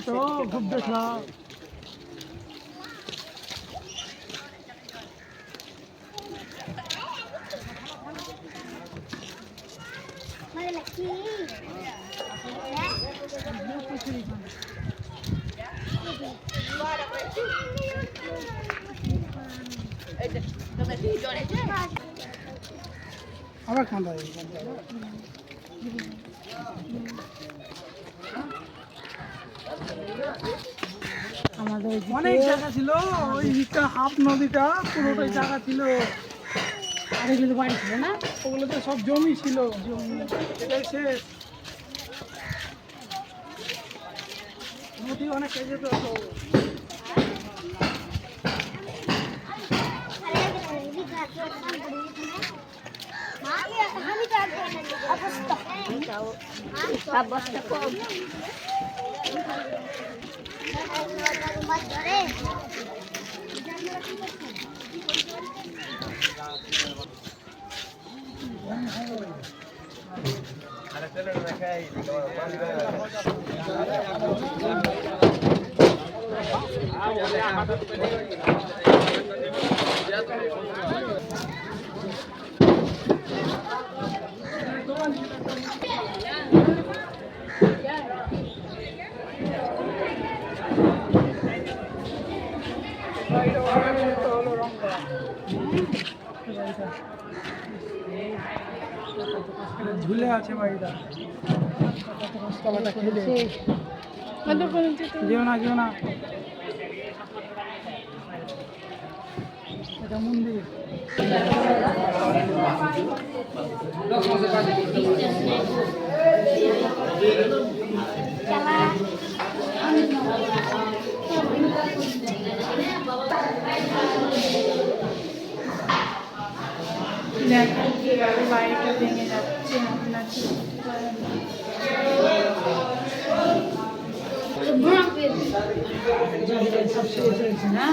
তো খুব দেখলাম আবার খান্দা আমাদের অনেক জায়গা ছিল, ওই দিকটা হাফ নদীটা পুরোটাই জায়গা ছিল, আর এগুলো বাড়ি ছিল না, ওগুলো তো সব জমি ছিল, জমি এটাই শেষ। নদী অনেক যেত তো অবস্থা কম ঝুলে আছে বাড়িটা, যেও না যেও না, এটা মন্দির। দেখো কিভাবে বাড়িটা ভেঙে যাচ্ছে, আপনার সব শেষ হয়েছে না।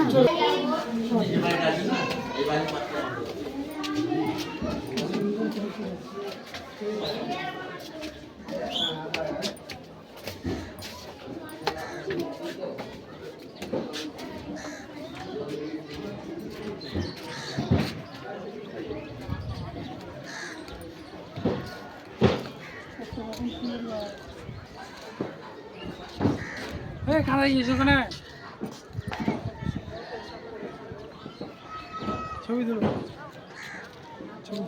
খানা গিয়েছে ওখানে ছবি তুলো, ছবি